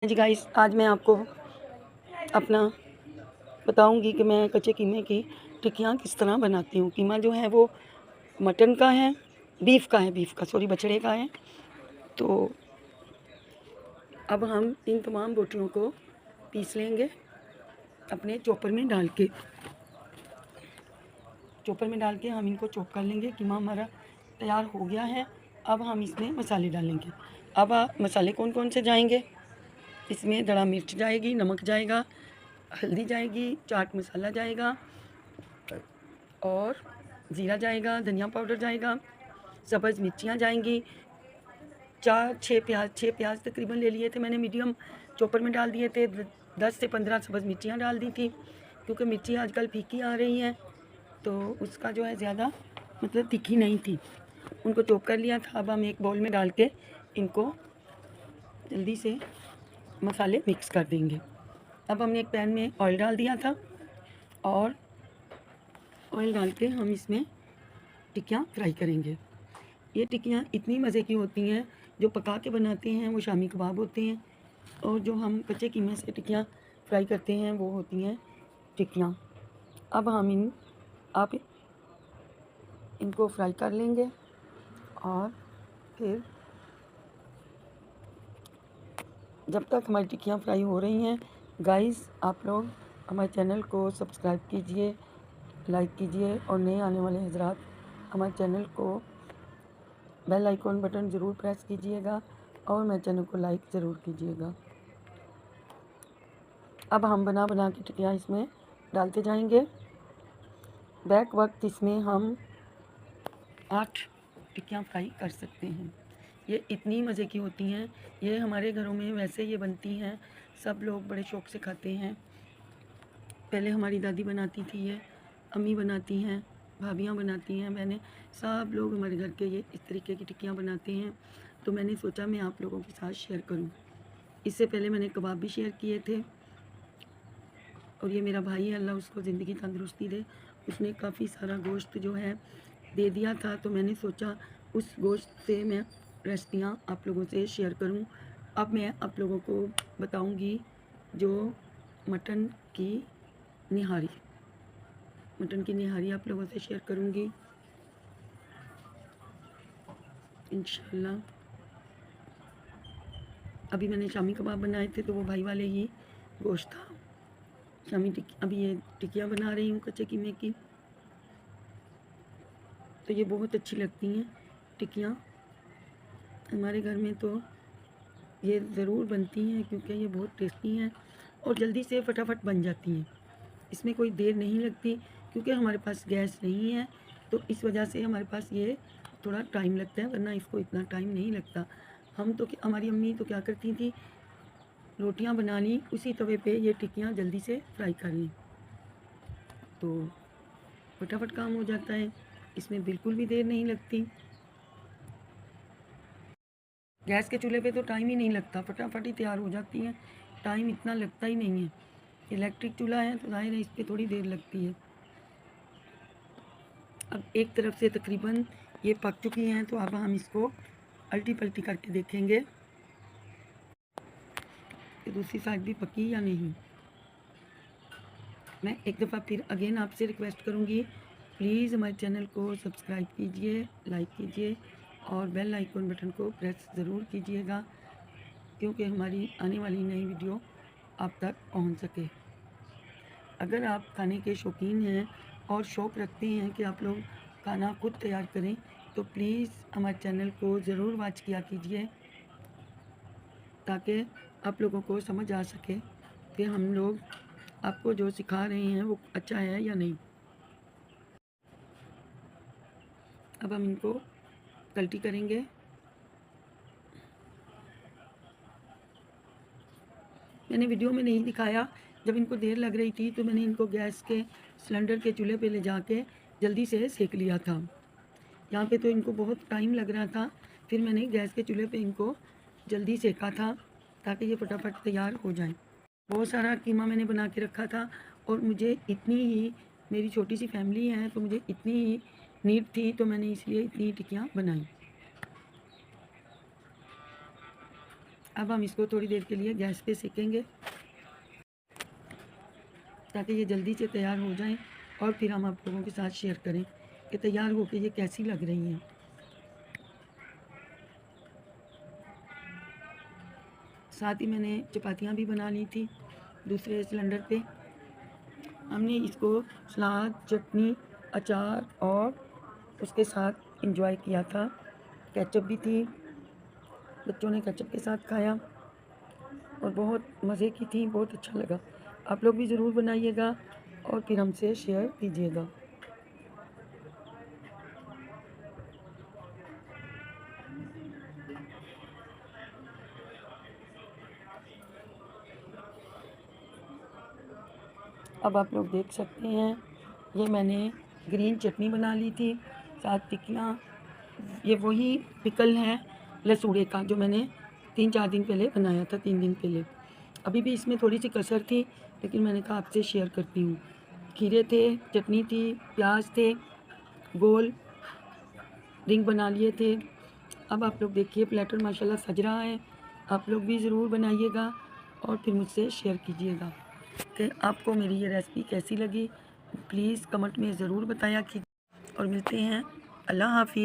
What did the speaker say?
जी guys, आज मैं आपको अपना बताऊंगी कि मैं कच्चे कीमे की टिक्कियाँ किस तरह बनाती हूँ। कीमा जो है वो मटन का है, बीफ का सॉरी बछड़े का है। तो अब हम इन तमाम बोटियों को पीस लेंगे अपने चॉपर में डाल के। हम इनको चॉप कर लेंगे। कीमा हमारा तैयार हो गया है। अब हम इसमें मसाले डालेंगे। अब मसाले कौन कौन से जाएंगे? इसमें दड़ा मिर्च जाएगी, नमक जाएगा, हल्दी जाएगी, चाट मसाला जाएगा और ज़ीरा जाएगा, धनिया पाउडर जाएगा, सब्ज़ मिर्चियाँ जाएंगी, 6 प्याज तकरीबन ले लिए थे मैंने, मीडियम चॉपर में डाल दिए थे। 10 से 15 सब्ज़ मिर्चियाँ डाल दी थी, क्योंकि मिर्ची आजकल फीकी आ रही हैं तो उसका जो है ज़्यादा मतलब तीखी नहीं थी। उनको चॉप कर लिया था। अब हम एक बाउल में डाल के इनको जल्दी से मसाले मिक्स कर देंगे। अब हमने एक पैन में ऑयल डाल दिया था और ऑयल डाल के हम इसमें टिक्कियाँ फ्राई करेंगे। ये टिक्कियाँ इतनी मज़े की होती हैं, जो पका के बनाते हैं वो शामी कबाब होते हैं, और जो हम कच्चे कीमे से टिक्कियाँ फ्राई करते हैं वो होती हैं टिक्कियाँ। अब हम आप इनको फ्राई कर लेंगे और फिर जब तक हमारी टिक्कियाँ फ्राई हो रही हैं गाइस, आप लोग हमारे चैनल को सब्सक्राइब कीजिए, लाइक कीजिए और नए आने वाले हजरात हमारे चैनल को बेल आइकॉन बटन ज़रूर प्रेस कीजिएगा और मेरे चैनल को लाइक ज़रूर कीजिएगा। अब हम बना बना के टिक्कियाँ इसमें डालते जाएंगे। बैक वक्त इसमें हम 8 टिक्कियाँ फ्राई कर सकते हैं। ये इतनी मज़े की होती हैं। ये हमारे घरों में वैसे ये बनती हैं, सब लोग बड़े शौक़ से खाते हैं। पहले हमारी दादी बनाती थी, ये अम्मी बनाती हैं, भाभियाँ बनाती हैं, मैंने सब लोग हमारे घर के ये इस तरीके की टिक्कियाँ बनाते हैं। तो मैंने सोचा मैं आप लोगों के साथ शेयर करूं। इससे पहले मैंने कबाब भी शेयर किए थे, और ये मेरा भाई है, अल्लाह उसको ज़िंदगी तंदुरुस्ती दे, उसने काफ़ी सारा गोश्त जो है दे दिया था। तो मैंने सोचा उस गोश्त से मैं रेसिपियाँ आप लोगों से शेयर करूं। अब मैं आप लोगों को बताऊंगी जो मटन की निहारी आप लोगों से शेयर करूंगी इंशाल्लाह। अभी मैंने शामी कबाब बनाए थे तो वो भाई वाले ही गोश्त था। अभी ये टिक्कियाँ बना रही हूँ कच्चे कीमे की। तो ये बहुत अच्छी लगती हैं टिक्कियाँ हमारे घर में, तो ये ज़रूर बनती हैं क्योंकि ये बहुत टेस्टी हैं और जल्दी से फटाफट बन जाती हैं। इसमें कोई देर नहीं लगती क्योंकि हमारे पास गैस नहीं है, तो इस वजह से हमारे पास ये थोड़ा टाइम लगता है, वरना इसको इतना टाइम नहीं लगता। हमारी अम्मी तो क्या करती थी, रोटियां बना ली उसी तवे पे ये टिक्कियाँ जल्दी से फ्राई कर ली, तो फटाफट काम हो जाता है। इसमें बिल्कुल भी देर नहीं लगती। गैस के चूल्हे पे तो टाइम ही नहीं लगता, फटाफट ही तैयार हो जाती हैं, टाइम इतना लगता ही नहीं है। इलेक्ट्रिक चूल्हा है तो जाहिर है इस पर थोड़ी देर लगती है। अब एक तरफ से तकरीबन ये पक चुकी हैं, तो अब हम इसको अल्टी पल्टी करके देखेंगे कि दूसरी साइड भी पकी या नहीं। मैं एक दफ़ा फिर अगेन आपसे रिक्वेस्ट करूँगी, प्लीज़ हमारे चैनल को सब्सक्राइब कीजिए, लाइक कीजिए और बेल आइकन बटन को प्रेस ज़रूर कीजिएगा, क्योंकि हमारी आने वाली नई वीडियो आप तक पहुंच सके। अगर आप खाने के शौकीन हैं और शौक़ रखते हैं कि आप लोग खाना खुद तैयार करें, तो प्लीज़ हमारे चैनल को ज़रूर वॉच किया कीजिए, ताकि आप लोगों को समझ आ सके कि हम लोग आपको जो सिखा रहे हैं वो अच्छा है या नहीं। अब हम इनको पलटी करेंगे। मैंने वीडियो में नहीं दिखाया, जब इनको देर लग रही थी तो मैंने इनको गैस के सिलेंडर के चूल्हे पे ले जाके जल्दी से सेक लिया था। यहाँ पे तो इनको बहुत टाइम लग रहा था, फिर मैंने गैस के चूल्हे पे इनको जल्दी सेका था ताकि ये फटाफट तैयार हो जाए। बहुत सारा कीमा मैंने बना के रखा था और मुझे इतनी ही, मेरी छोटी सी फैमिली है तो मुझे इतनी ही नीड थी, तो मैंने इसलिए इतनी टिक्कियाँ बनाई। अब हम इसको थोड़ी देर के लिए गैस पे सेकेंगे ताकि ये जल्दी से तैयार हो जाएं और फिर हम आप लोगों के साथ शेयर करें कि तैयार होकर ये कैसी लग रही हैं। साथ ही मैंने चपातियाँ भी बना ली थी दूसरे सिलेंडर पे। हमने इसको सलाद, चटनी, अचार और उसके साथ एंजॉय किया था। केचप भी थी, बच्चों ने केचप के साथ खाया और बहुत मज़े की थी, बहुत अच्छा लगा। आप लोग भी ज़रूर बनाइएगा और फिर हमसे शेयर कीजिएगा। अब आप लोग देख सकते हैं ये मैंने ग्रीन चटनी बना ली थी, साथ टिक्कियाँ। ये वही पिकल है लसूड़े का जो मैंने 3-4 दिन पहले बनाया था, 3 दिन पहले। अभी भी इसमें थोड़ी सी कसर थी लेकिन मैंने कहा आपसे शेयर करती हूँ। खीरे थे, चटनी थी, प्याज थे, गोल रिंग बना लिए थे। अब आप लोग देखिए प्लेटर माशाल्लाह सज रहा है। आप लोग भी ज़रूर बनाइएगा और फिर मुझसे शेयर कीजिएगा कि आपको मेरी ये रेसिपी कैसी लगी। प्लीज़ कमेंट में ज़रूर बताया कीजिए और मिलते हैं। अल्लाह हाफ़िज़।